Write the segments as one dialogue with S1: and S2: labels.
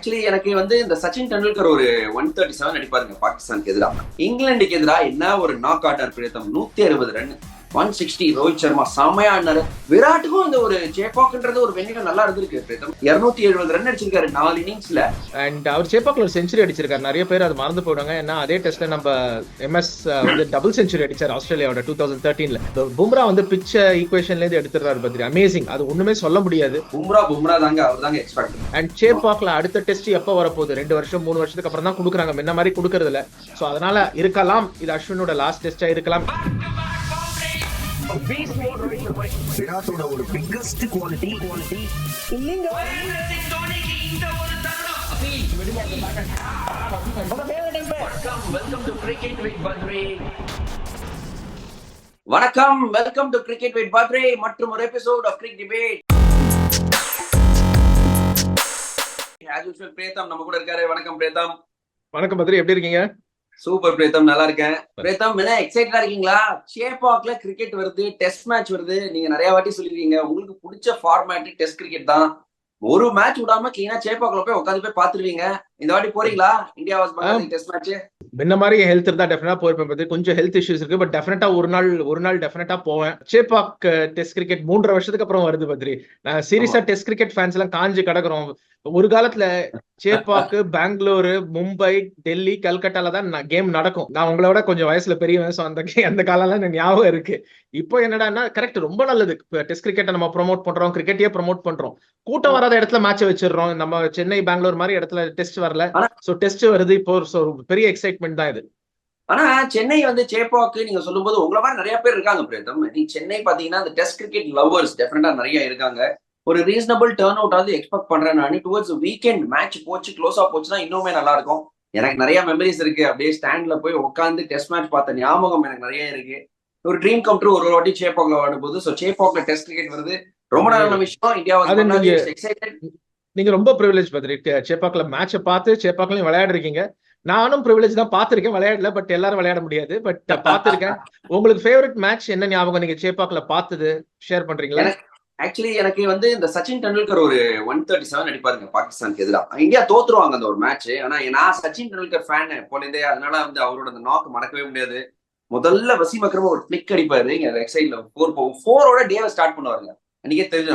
S1: Actually எனக்கு இந்த சச்சின் டெண்டுல்கர் ஒரு 137 அடிப்பாருங்க பாகிஸ்தானுக்கு எதிராக. இங்கிலாந்துக்கு எதிராக என்ன ஒரு நாக் அவுட் பிரேதம் 160 ரன் 160. ரோஹித் சர்மா செம்மையா ஆடினாரு. விராட்டுக்கும் இந்த ஒரு சேப்பாக்ன்றது ஒரு வெண்ணில நல்லா இருந்திருக்கு. பிரேதம் 270 ரன் அடிச்சிருக்காரு 4 இன்னிங்ஸ்ல.
S2: அண்ட் அவர் சேப்பாக்ல ஒரு செஞ்சுரி அடிச்சிருக்காரு. நிறைய பேர் அது மறந்து போயிடுவாங்க. ஏன்னா அதே டெஸ்ட்ல நம்ம எம்எஸ் வந்து டபுள் செஞ்சுரி அடிச்சார் ஆஸ்திரேலியாவோட 2013ல. பும்ரா வந்து பிட்ச் ஈக்குவேஷன்ல இருந்து எடுத்துறாரு பத்ரி. அமேசிங். அது ஒண்ணுமே சொல்ல முடியாது.
S1: பும்ரா தாங்க அவர் தாங்க எக்ஸ்பெக்ட்.
S2: அண்ட் சேப்பாக்ல அடுத்த டெஸ்ட் எப்ப வரப்போகுது? 2 வருஷம் 3 வருஷத்துக்கு அப்புறம் தான் கொடுக்குறாங்க. முன்ன மாதிரி கொடுக்கறது இல்ல. சோ அதனால இருக்கலாம் இது அஸ்வினோட லாஸ்ட் டெஸ்டா இருக்கலாம்.
S3: விராட்டோட ஒரு பிக்கஸ்ட் குவாலிட்டி இல்லைங்க.
S1: வணக்கம், welcome to cricket with Badri மற்றும் ஒரு episode of cric debate. as usual பிரேதம் நம்ம கூட இருக்காரு. வணக்கம் பிரேதம்.
S2: வணக்கம் பத்ரி, எப்படி இருக்கீங்க?
S1: சூப்பர் பிரேதம், நல்லா இருக்கேன். பிரேதம் என்ன எக்ஸைட்டடா இருக்கீங்களா? சேப்பாக்ல கிரிக்கெட் வருது, டெஸ்ட் மேட்ச் வருது. நீங்க நிறைய வாட்டி சொல்லிருக்கீங்க உங்களுக்கு பிடிச்ச ஃபார்மேட் டெஸ்ட் கிரிக்கெட் தான். ஒரு மேட்ச் விடாம கிளீனா சேப்பாக்ல போய் உட்காந்து போய் பாத்துருவீங்க. இந்த வாட்டி போறீங்களா? India was Bangladesh test match.
S2: முன்ன மாதிரி ஹெல்த் இருந்தா டெஃபினட்டா போயிருப்பேன். கொஞ்சம் ஹெல்த் இஷ்யூஸ் இருக்கு. பட் டெஃபினட்டா ஒரு நாள் டெஃபினட்டா போவேன். சேப்பாக் டெஸ்ட் கிரிக்கெட் 3.5 வருஷத்துக்கு அப்புறம் வருது பத்ரி. நான் சீரியஸா டெஸ்ட் கிரிக்கெட் ஃபேன்ஸ் எல்லாம் காஞ்சு கிடக்குறோம். ஒரு காலத்துல சேப்பாக்கு பெங்களூரு, மும்பை, டெல்லி, கல்கட்டால தான் கேம் நடக்கும். நான் உங்களோட கொஞ்சம் வயசுல பெரியவன். அந்த காலம் எனக்கு ஞாபகம் இருக்கு. இப்போ என்னடான்னா கரெக்ட், ரொம்ப நல்லது. டெஸ்ட் கிரிக்கெட்டை நம்ம ப்ரொமோட் பண்றோம், கிரிக்கெட்டையே ப்ரொமோட் பண்றோம். கூட்டம் வராத இடத்துல மேட்ச் வச்சிடறோம். நம்ம சென்னை, பெங்களூர் மாதிரி இடத்துல டெஸ்ட் வரல. சோ டெஸ்ட் வருது இப்போ. பெரிய எக்ஸைட்மெண்ட் தான் இது.
S1: ஆனா சென்னை சேப்பாக்கு நீங்க சொல்லும் போது உங்களை மாதிரி நிறைய பேர் இருக்காங்க பிரேதம். நீங்க சென்னை பாத்தீங்கன்னா அந்த டெஸ்ட் கிரிக்கெட் லவர்ஸ் டெஃபினட்டா நிறைய இருக்காங்க. ஒரு ரீசனபிள் டர்ன் அவுட் ஆகுது எக்ஸ்பெக்ட் பண்றேன் நான். டுவர்ட்ஸ் வீக்கெண்ட் மேட்ச் போச்சு, க்ளோஸா போச்சுன்னா இன்னுமே நல்லா இருக்கும். எனக்கு நிறைய மெமரிஸ் இருக்கு. அப்படியே ஸ்டாண்ட்ல போய் உட்காந்து டெஸ்ட் மேட்ச் பார்த்த ஞாபகம் எனக்கு நிறைய இருக்கு. ஒரு ட்ரீம் கம் ட்ரூ ஒரு வாட்டி சேப்பாக்ல ஆடும்போது. சோ சேப்பாக்ல டெஸ்ட் கிரிக்கெட் வருது, ரொம்ப நல்ல விஷயம். India excited.
S2: நீங்க ரொம்ப ப்ரிவிலேஜ் பத்ரி. சேப்பாக்ல மேட்சை பார்த்து சேப்பாக்லயும் விளையாடுறீங்க. நானும் ப்ரிவிலேஜ் தான், பாத்திருக்கேன், விளையாடல. பட் எல்லாரும் விளையாட முடியாது. பட் பாத்திருக்கேன். உங்களுக்கு ஃபேவரட் மேட்ச் என்ன ஞாபகம் நீங்க சேப்பாக்ல பார்த்தது ஷேர் பண்றீங்களா?
S1: ஆக்சுவலி எனக்கு இந்த சச்சின் டெண்டுல்கர் ஒரு 137 அடிப்பாருங்க பாகிஸ்தானுக்கு எதிராக. இந்தியா தோத்துருவாங்க அந்த ஒரு மேட்ச். ஆனா நான் சச்சின் டெண்டுல்கர் ஃபேன் போலேருந்தே. அதனால அவரோட அந்த நாக்கு மறக்கவே முடியாது. முதல்ல வசீம் அக்ரம் ஒரு பிளிக் அடிப்பாரு ரைட் சைட்ல 4 டேவை ஸ்டார்ட் பண்ணுவாருங்க. அன்னைக்கே தெரிஞ்சு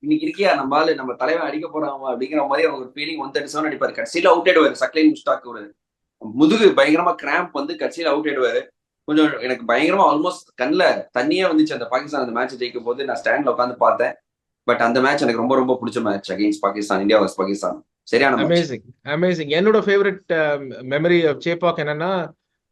S1: இன்னைக்கு இருக்கியா நம்ம தலைவன் அடிக்க போறாங்க அப்படிங்கிற மாதிரி அவங்க ஒரு ஃபீலிங். 137 அடிப்பாரு. கடைசியில அவுட் ஆயிடுவாரு. சக்லைன் முஸ்டாக் ஒரு முதுகு பயங்கரமா கிராம்ப் கடைசியில அவுட் ஆயிடுவாரு. கொஞ்சம் எனக்கு பயங்கரமா ஆல்மோஸ்ட் கண்ணுல தண்ணியே வந்துச்சு அந்த பாகிஸ்தான் அந்த மேட்ச் ஜெயிக்கும் போது. நான் ஸ்டாண்ட்ல உட்காந்து பார்த்தேன். பட் அந்த மேட்ச் எனக்கு ரொம்ப ரொம்ப பிடிச்ச match against Pakistan. India versus Pakistan சரியான
S2: அமேசிங். என்னோட ஃபேவரட் மெமரி ஆஃப் சேப்பாக் என்னன்னா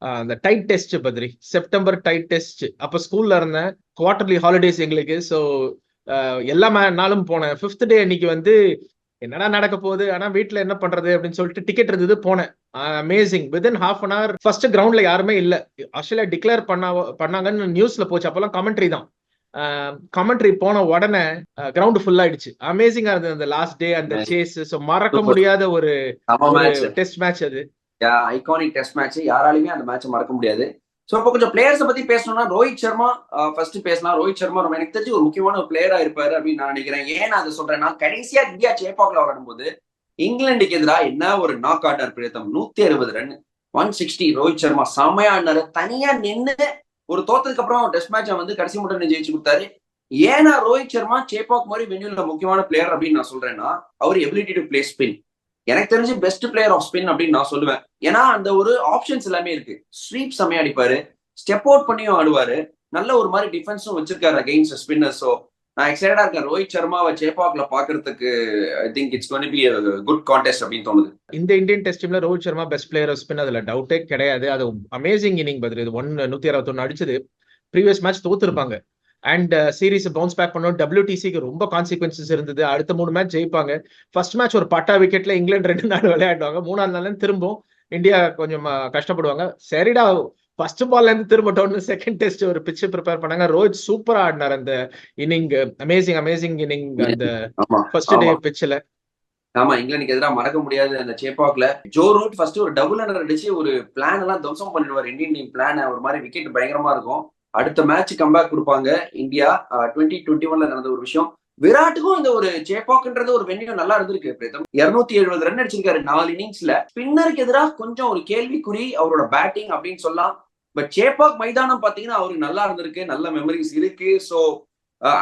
S2: அந்த tight test Badri. September tight test. அப்ப ஸ்கூல்ல இருந்தேன். குவார்டர்லி ஹாலிடேஸ் எங்களுக்கு. ஸோ எல்லா நாளும் போனேன். 5th டே அன்னைக்கு என்னடா நடக்க போகுது, ஆனா வீட்டுல என்ன பண்றது அப்படின்னு சொல்லிட்டு டிக்கெட் இருந்தது, போனேன். Amazing. Within half an hour first கிரவுண்ட்ல யாருமே இல்ல. ஆஸ்திரேலியா டிக்ளேர் பண்ணாங்கன்னு நியூஸ்ல போச்சு. அப்பெல்லாம் கமெண்ட்ரி தான். கமெண்ட்ரி போன உடனே கிரவுண்ட் ஃபுல் ஆயிடுச்சு. அமேசிங்கா இருந்தது அந்த லாஸ்ட் டே அந்த சேஸ். ஸோ மறக்க முடியாத ஒரு டெஸ்ட் மேட்ச் அது.
S1: Iconic test match. யாராலுமே அந்த மேட்ச் மறக்க முடியாது. சோ இப்போ கொஞ்சம் பிளேயர்ஸ் பத்தி பேசணும்னா ரோஹித் சர்மா ஃபர்ஸ்ட் பேசலாம். ரோஹித் சர்மா ரொம்ப எனக்கு தெரிஞ்சு ஒரு முக்கியமான ஒரு பிளேயரா இருப்பாரு அப்படின்னு நான் நினைக்கிறேன். ஏன் நான் அதை சொல்றேன்னா கடைசியா இந்தியா சேப்பாக்ல விளையாடும் போது இங்கிலாந்துக்கு எதிராக என்ன ஒரு நாக் அவுட் பிரேதம் 160 ரன் 160. ரோஹித் சர்மா செம்மையா ஆடினாரு. தனியா நின்று ஒரு தோத்ததுக்கு அப்புறம் டெஸ்ட் மேட்சை கடைசி மட்டும் ஜெயிச்சு கொடுத்தாரு. ஏன்னா ரோஹித் சர்மா சேப்பாக் மாதிரி வென்யூல முக்கியமான பிளேயர் அப்படின்னு நான் சொல்றேன்னா அவர் எபிலிட்டி டு பிளே ஸ்பின். எனக்கு தெரிஞ்சு பெஸ்ட் பிளேயர் ஆஃப் ஸ்பின் அப்படின்னு நான் சொல்லுவேன். ஏன்னா அந்த ஒரு ஆப்ஷன்ஸ் எல்லாமே இருக்கு. ஸ்வீப் செம்மையா அடிப்பாரு, ஸ்டெப் அவுட் பண்ணியும் ஆடுவாரு, நல்ல ஒரு மாதிரி டிஃபென்ஸும் வச்சிருக்காரு அகைன்ஸ்ட் ஸ்பின்னர். ஸோ நான் எக்ஸைட்டடா இருக்கேன் ரோஹித் சர்மாவை சேப்பாக்ல பாக்குறதுக்கு. I think it's going to be a good contest அப்படின்னு தோணுது.
S2: இந்த இந்தியன் டெஸ்ட் டீம்ல Rohit Sharma best player of spin, அதுல டவுட்டே கிடையாது. அது அமேசிங் இன்னிங் பதில். இது 161 அடிச்சது. ப்ரீவியஸ் மேட்ச் தோத்துருப்பாங்க. அண்ட் சீரீஸ் பவுன்ஸ் பேக் பண்ணோம். WTCக்கு ரொம்ப கான்சிக்வன்சஸ் இருந்தது. அடுத்த 3 மேட்ச் ஜெயிப்பாங்க. ஃபர்ஸ்ட் மேட்ச் ஒரு பட்டா விக்கெட்ல இங்கிலாந்து 2 நாள் விளையாடுவாங்க. 3ஆவது நாள் திரும்பவும் இந்தியா கொஞ்சம் கஷ்டப்படுவாங்க. சரிடா ஃபர்ஸ்ட் பால்ல இருந்து திரும்பட்டோம்னு செகண்ட் டெஸ்ட் ஒரு பிட்ச் ப்ரிப்பேர் பண்ணாங்க. ரோஹித் சூப்பரா ஆடினார் அந்த இன்னிங். அமேசிங் இன்னிங் அந்த ஃபர்ஸ்ட் டே பிட்ச்ல.
S1: ஆமா, இங்கிலாந்துக்கு எதிராக மறக்க முடியாது அந்த சேப்பாக்ல. ஜோ ரூட் ஃபர்ஸ்ட் ஒரு டபுள் ரன்னர் அடிச்சு ஒரு பிளான் எல்லாம் துவம்சம் பண்ணிடுவார். இந்தியன் டீம் பிளான் ஒரு மாதிரி விக்கெட் பயங்கரமா இருக்கும். அடுத்த மேட்ச் கம்பேக் கொடுப்பாங்க இந்தியா. 2021 நடந்த ஒரு விஷயம். விராட்டுக்கும் இந்த ஒரு சேப்பாக்ன்றது ஒரு வென்யூ நல்லா இருந்திருக்கு பிரீதம். 270 ரன் அடிச்சிருக்காரு 4 இன்னிங்ஸ்ல. ஸ்பின்னருக்கு எதிராக கொஞ்சம் ஒரு கேள்விக்குறி அவரோட பேட்டிங் அப்படின்னு சொல்லலாம். பட் சேப்பாக் மைதானம் பாத்தீங்கன்னா அவருக்கு நல்லா இருந்திருக்கு, நல்ல மெமரிஸ் இருக்கு. சோ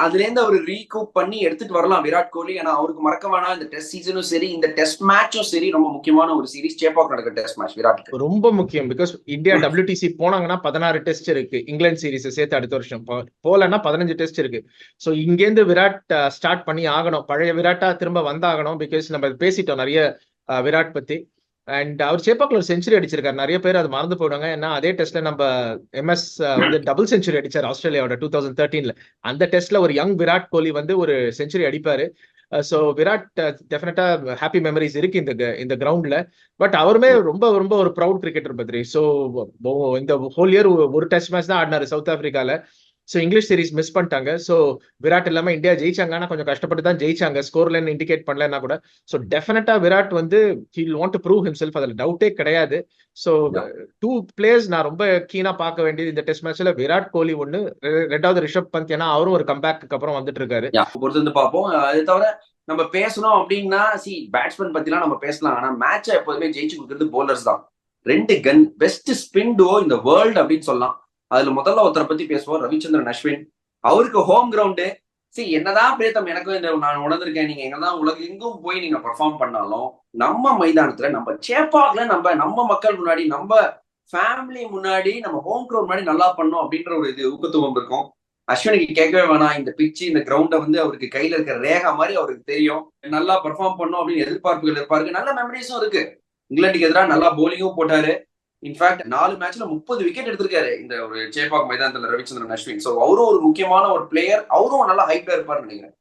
S1: அதுல இருந்து அவர் ரீகூப் பண்ணி எடுத்துட்டு வரலாம் விராட் கோலி. ஏன்னா அவருக்கு மறக்க வேணாம், இந்த டெஸ்ட் சீசனும் சரி, இந்த டெஸ்ட் மேட்சும் சரி, ரொம்ப முக்கியமான ஒரு சீரிஸ் சேப்பாக் நடக்கிற டெஸ்ட் மேட்ச் விராட்டுக்கு
S2: ரொம்ப முக்கியம். பிகாஸ் இந்தியா WTC போனாங்கன்னா 16 டெஸ்ட் இருக்கு, இங்கிலாந்து சீரிஸ் சேர்த்து அடுத்த வருஷம். போலன்னா 15 டெஸ்ட் இருக்கு. ஸோ இங்கேருந்து விராட் ஸ்டார்ட் பண்ணி ஆகணும், பழைய விராட்டா திரும்ப வந்தாகணும். பிகாஸ் நம்ம பேசிட்டோம் நிறைய விராட் பத்தி. அண்ட் அவர் சேப்பாக்ல ஒரு செஞ்சுரி அடிச்சிருக்காரு. நிறைய பேர் அது மறந்து போயிடுவாங்க. ஏன்னா அதே டெஸ்ட்ல நம்ம MS வந்து டபுள் செஞ்சுரி அடிச்சார் ஆஸ்திரேலியாவோட 2013ல. அந்த டெஸ்ட்ல ஒரு யங் விராட் கோலி வந்து ஒரு செஞ்சுரி அடிப்பாரு. ஸோ விராட் டெஃபினட்டா ஹாப்பி மெமரிஸ் இருக்கு இந்த கிரவுண்ட்ல. பட் அவருமே ரொம்ப ரொம்ப ஒரு ப்ரௌட் கிரிக்கெட்டர் பத்ரி. ஸோ இந்த ஹோல் இயர் ஒரு டெஸ்ட் மேட்ச் தான் ஆடினாரு சவுத் ஆப்பிரிக்கால. ஸோ இங்கிலீஷ் சீரிஸ் மிஸ் பண்ணிட்டாங்க. ஸோ விராட் இல்லாம இந்தியா ஜெயிச்சாங்கன்னா கொஞ்சம் கஷ்டப்பட்டு தான் ஜெயிச்சாங்க, ஸ்கோர் லைன் இண்டிகேட் பண்ணலன்னா கூட. ஸோ டெஃபினட்டா விராட் வந்து he will want to prove himself, அதுல டவுட்டே கிடையாது. ஸோ 2 பிளேயர்ஸ் நான் ரொம்ப கீனா பார்க்க வேண்டியது இந்த டெஸ்ட் மேட்ச்ல விராட் கோலி ஒன்னு, ரெண்டாவது ரிஷப் பந்த். ஏன்னா அவரும் ஒரு கம்பேக்கு அப்புறம் வந்துட்டு இருக்காரு.
S1: பொறுத்து வந்து பார்ப்போம். அது தவிர நம்ம பேசணும் அப்படின்னா பேட்ஸ்மேன் பத்திலாம் நம்ம பேசலாம். ஆனா மேட்சை எப்போதுமே ஜெயிச்சு கொடுக்குறது போலர்ஸ் தான். 2 கன் பெஸ்ட் ஸ்பின் டுவோ இந்த வேர்ல்டு அப்படின்னு சொல்லலாம். அதுல முதல்ல ஒருத்தரை பத்தி பேசுவோம், ரவிச்சந்திரன் அஸ்வின். அவருக்கு ஹோம் கிரவுண்டு. என்னதான் பிரீத்தம் எனக்கும் நான் உணர்ந்திருக்கேன், நீங்க எங்கதான் உலகம் எங்கும் போய் நீங்க பெர்ஃபார்ம் பண்ணாலும் நம்ம மைதானத்துல, நம்ம சேப்பாக்ல, நம்ம மக்கள் முன்னாடி, நம்ம ஃபேமிலி முன்னாடி, நம்ம ஹோம் கிரவுண்ட் முன்னாடி நல்லா பண்ணோம் அப்படின்ற ஒரு இது ஊக்கத்துவம் இருக்கும். அஸ்வினுக்கு கேட்கவே வேணாம், இந்த பிச்சு இந்த கிரவுண்டை வந்து அவருக்கு கையில இருக்கிற ரேகா மாதிரி அவருக்கு தெரியும். நல்லா பெர்ஃபார்ம் பண்ணோம் அப்படின்னு எதிர்பார்ப்புகள் இருப்பாருக்கு. நல்ல மெமரிஸும் இருக்கு. இங்கிலாந்துக்கு எதிராக நல்லா போலிங்கும் போட்டாரு. இன்ஃபேக்ட் 4 மேட்ச்ல 30 விக்கெட் எடுத்திருக்காரு இந்த ஒரு சேப்பாக் மைதானத்துல ரவிச்சந்திரன் அஸ்வின். சோ அவரும் ஒரு முக்கியமான ஒரு பிளேயர், அவரும் நல்லா ஹைப்ல இருப்பாருன்னு நினைக்கிறேன்.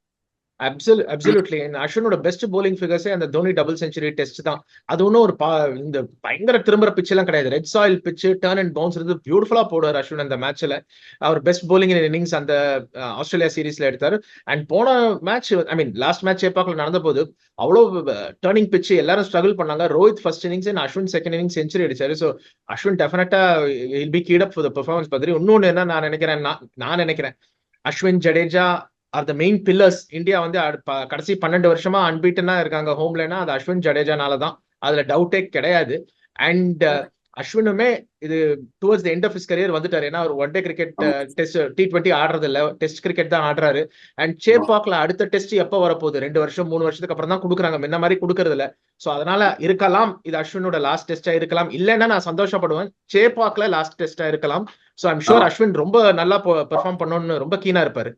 S2: அப்சல்யூட்லி. அஸ்வினோட பெஸ்ட் போலிங் ஃபிகர்ஸே அந்த தோனி டபுள் செஞ்சுரி டெஸ்ட் தான். அது ஒன்றும் ஒரு இந்த பயங்கர திரும்புற பிச் எல்லாம் கிடையாது. Red soil pitch, turn and bounce இருந்து பியூட்டிஃபுல்லா போடுவார் அஸ்வின் அந்த மேட்ச்ல. அவர் பெஸ்ட் போலிங் இன்னிங்ஸ் அந்த ஆஸ்திரேலியா சீரீஸ்ல எடுத்தாரு. அண்ட் போன மேட்ச், ஐ மீன் லாஸ்ட் மேட்ச் சேப்பாக்ல நடந்த போது அவ்வளவு டர்னிங் பிச், எல்லாரும் ஸ்ட்ரகிள் பண்ணாங்க. Rohit first innings, Ashwin second innings century அடிச்சாரு. So Ashwin definitely will be kept up for the performance பத்தி. இன்னொன்னு என்ன நான் நினைக்கிறேன் Ashwin, Jadeja are the main pillars. India வந்து கடைசி 12 வருஷமா அன்பீட்டனா இருக்காங்க ஹோம்லனா, அது அஸ்வின் ஜடேஜானால தான், அதுல டவுட்டே கிடையாது. அண்ட் அஸ்வினுமே இது towards the end of his career வந்துட்டாரு. ஏன்னா ஒரு one day cricket, test T20 ஆடுறது இல்ல, டெஸ்ட் கிரிக்கெட் தான் ஆடுறாரு. அண்ட் சேப்பாக்ல அடுத்த டெஸ்ட் எப்ப வரப்போகுது, 2 வருஷம் 3 வருஷத்துக்கு அப்புறம் தான் கொடுக்குறாங்க, முன்ன மாதிரி கொடுக்கறது இல்ல. சோ அதனால இருக்கலாம் இது அஸ்வினோட லாஸ்ட் டெஸ்டா இருக்கலாம். இல்லைன்னா நான் சந்தோஷப்படுவேன், சேப்பாக்ல லாஸ்ட் டெஸ்டா இருக்கலாம். சோ ஐம் ஷூர் அஸ்வின் ரொம்ப நல்லா பெர்ஃபார்ம் பண்ணணும்னு ரொம்ப கீனா இருப்பாரு.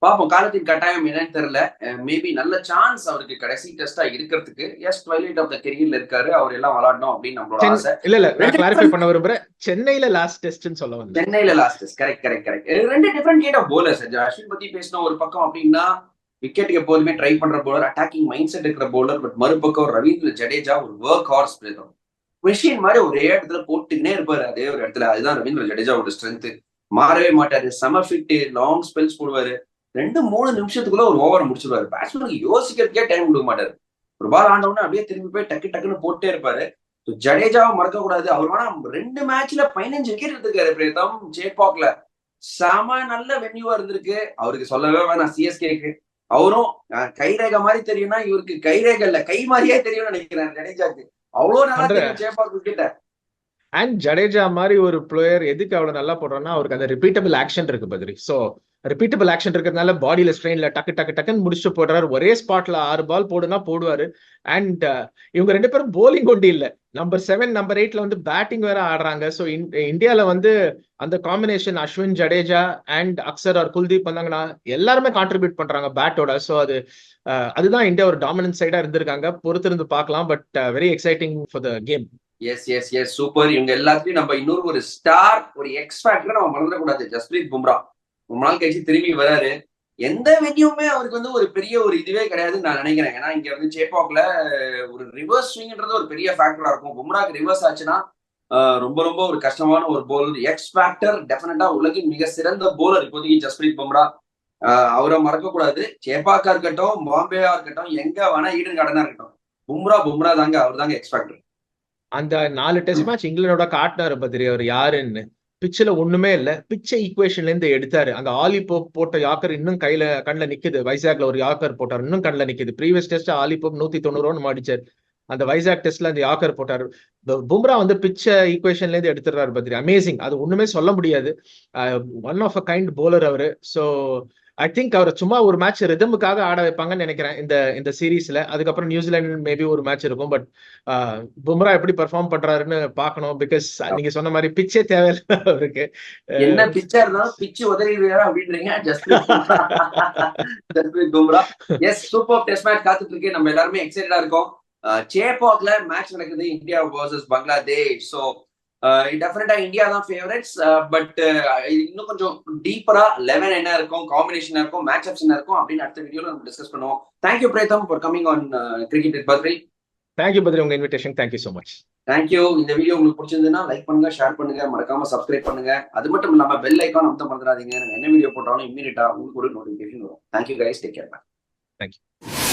S1: பாப்போம், காலத்தின் கட்டாயம் என்னன்னு தெரியல. மேபி நல்ல சான்ஸ் அவருக்கு கடைசி டெஸ்டா இருக்கிறதுக்கு. எஸ், ட்வைலைட் ஆஃப் த கெரியர்ல இருக்காரு, அவர் எல்லாம் விளையாடணும் அப்படின்னு நம்மளோட ஆசை.
S2: இல்ல நான் கிளாரிஃபை பண்ண விரும்புறேன், சென்னையில லாஸ்ட் டெஸ்ட்னு சொல்ல வந்தேன்.
S1: சென்னையில லாஸ்ட் டெஸ்ட், கரெக்ட். 2 டிஃபரெண்ட் கேட் ஆஃப் போலர்ஸ். அஸ்வின் பத்தி பேசணும் ஒரு பக்கம் அப்படின்னா, விக்கெட்டுக்கு எப்போதுமே ட்ரை பண்ற போலர், அட்டாக்கிங் மைண்ட் செட் இருக்கிற போலர். பட் மறுபக்கம் ரவீந்திர ஜடேஜா ஒரு ஒர்க் ஹார்ஸ் பிளேயர், மெஷின் மாதிரி ஒரே இடத்துல போட்டுக்கினே இருப்பாரு அதே ஒரு இடத்துல. அதுதான் ரவீந்திர ஜடேஜாவோட ஸ்ட்ரென்த். மாறவே மாட்டாரு, செம ஃபிட், லாங் ஸ்பெல்ஸ் போடுவாரு. 2-3 நிமிஷத்துக்குள்ள ஒரு ஓவரை முடிச்சிருவாரு. பேட்ஸ்மேனுக்கு யோசிக்கிறதுக்கே டைம் கொடுக்க மாட்டாரு. ஒரு பால் ஆண்டவுடனே அப்படியே திரும்பி போய் டக்குன்னு போட்டே இருப்பாரு. ஜடேஜாவை மறக்க கூடாது. அவர் வேணா 2 மேட்ச்ல 15 விக்கெட் எடுத்திருக்காரு பிரேதம் சேப்பாக்ல. செம நல்ல வென்யூவா இருந்திருக்கு. அவருக்கு சொல்லவே வேணாம், CSKக்கு அவரும் கைரேகை மாதிரி தெரியும்னா, இவருக்கு கைரேகை இல்ல கை மாதிரியே தெரியும்னு நினைக்கிறேன் ஜடேஜாக்கு. அவ்வளவு நல்லா தெரியும் சேப்பாக் கிரிக்கெட்ட.
S2: அண்ட் ஜடேஜா மாதிரி ஒரு பிளேயர் எதுக்கு அவ்வளவு நல்லா போடுறோம்னா, அவருக்கு அந்த ரிப்பீட்டபிள் ஆக்ஷன் இருக்கு பத்ரி. சோ ரிப்பீட்டபிள் ஆக்ஷன் இருக்கிறதுனால பாடியில ஸ்ட்ரெயின்ல டக்குன்னு முடிச்சுட்டு போடுறாரு. ஒரே ஸ்பாட்ல 6 பால் போடுனா போடுவாரு. அண்ட் இவங்க 2 பேரும் போலிங் ஒண்டி இல்ல, நம்பர் 7 நம்பர் 8ல வந்து பேட்டிங் வேற ஆடுறாங்க. சோ இந்தியால வந்து அந்த combination Ashwin, Jadeja and Axar or Kuldeep வந்தாங்கன்னா எல்லாருமே கான்ட்ரிபியூட் பண்றாங்க பேட்டோட. சோ அதுதான் இந்தியா ஒரு டாமினன்ட் சைடா இருந்திருக்காங்க. பொறுத்திருந்து பார்க்கலாம். But very exciting for the game.
S1: Yes super. இவங்க எல்லாத்தையும் நம்ம இன்னொரு ஒரு ஸ்டார், ஒரு எக்ஸ் ஃபேக்டர் நம்ம மறந்துடக்கூடாது. ஜஸ்பிரீத் பும்ரா ரொம்ப நாள் கழிச்சு திரும்பி வராரு. எந்த வென்யூமே அவருக்கு வந்து ஒரு பெரிய ஒரு இதுவே கிடையாதுன்னு நான் நினைக்கிறேன். ஏன்னா இங்க வந்து சேப்பாக்ல ஒரு ரிவர்ஸ் ஸ்விங்ன்றது ஒரு பெரிய ஃபேக்டரா இருக்கும். பும்ராக்கு ரிவர்ஸ் ஆச்சுன்னா ரொம்ப ரொம்ப ஒரு கஷ்டமான ஒரு போலர். எக்ஸ் ஃபேக்டர் டெஃபினட்டா உலகின் மிக சிறந்த போலர் இப்போதைக்கு ஜஸ்பிரீத் பும்ரா. அவரை மறக்க கூடாது. சேப்பாக்கா இருக்கட்டும், பாம்பேயா இருக்கட்டும், எங்க வேணா ஈடன் கார்டனா இருக்கட்டும், பும்ரா தாங்க, அவர் தாங்க எக்ஸ் ஃபேக்டர்.
S2: அந்த 4 டெஸ்ட் மேட்ச் இங்கிலாண்டோட காட்டினாரு பத்திரி அவர் யாருன்னு. பிச்சில் ஒண்ணுமே இல்லை, பிச்சை ஈக்குவேஷன்ல இருந்து எடுத்தாரு. அந்த ஆலி போப் போட்ட யாக்கர் இன்னும் கண்ணில் நிக்குது. வைசாக்ல ஒரு யாக்கர் போட்டார், இன்னும் கண்ணில் நிக்குது. ப்ரீவியஸ் டெஸ்ட் ஆலி போப் 190 ரன் அடிச்சார். அந்த வைசாக் டெஸ்ட்ல அந்த யாக்கர் போட்டார். பும்ரா வந்து பிச்சை ஈக்குவேஷன்ல இருந்து எடுத்துறாரு பத்ரி. அமேசிங், அது ஒண்ணுமே சொல்ல முடியாது. One of a kind bowler அவரு. ஸோ ஐ திங்க் அவர் சும்மா ஒரு மேட்ச் ரிதமுக்காக ஆட வைப்பாங்கன்னு நினைக்கிறேன் இந்த சீரீஸ்ல. அதுக்கப்புறம் நியூசிலாந்து மேபி ஒரு மேட்ச் இருக்கும். பட் பும்ரா எப்படி பெர்ஃபார்ம் பண்றாருன்னு பார்க்கணும். பிகாஸ் நீங்க சொன்ன மாதிரி பிச்சே தேவையில்லை அவருக்கு.
S1: என்ன பிச்சா இருந்தாலும் பிச்சு உதறிடுவாரு அப்படின்றீங்க Jasprit Bumrah. Yes, super test match காத்துட்டு இருக்கு. நம்ம எல்லாருமே எக்ஸைட்டடா இருக்கோம். சேப்பாக்ல மேட்ச் நடக்குது, இந்தியா வர்சஸ் பங்களாதேஷ். ஸோ டெஃபினட்டா இந்தியா தான் ஃபேவரட்ஸ். பட் இன்னும் கொஞ்சம் டீப்பரா 11 என்ன இருக்கும், காம்பினேஷன் இருக்கும், மேட்ச் அப்ஸ் என்ன இருக்கும் அப்படின்னு அடுத்த வீடியோல நம்ம டிஸ்கஸ் பண்ணுவோம். தேங்க்யூ பிரேதம் for coming on cricket with Badri.
S2: Thank you Badri, உங்க இன்விடேஷன். Thank you so much.
S1: தேங்க்யூ. இந்த வீடியோ உங்களுக்கு பிடிச்சிருந்ததுன்னா லைக் பண்ணுங்க, ஷேர் பண்ணுங்க, மறக்காம சப்ஸ்கிரைப் பண்ணுங்க. அது மட்டும் இல்லாம பெல் ஐக்கான் அமுத்த மறந்துடாதீங்க. என்ன வீடியோ போட்டாலும் இம்மீடியட்டா உங்களுக்கு ஒரு நோட்டிபிகேஷன் வரும். Thank you guys, take care.
S2: Thank you.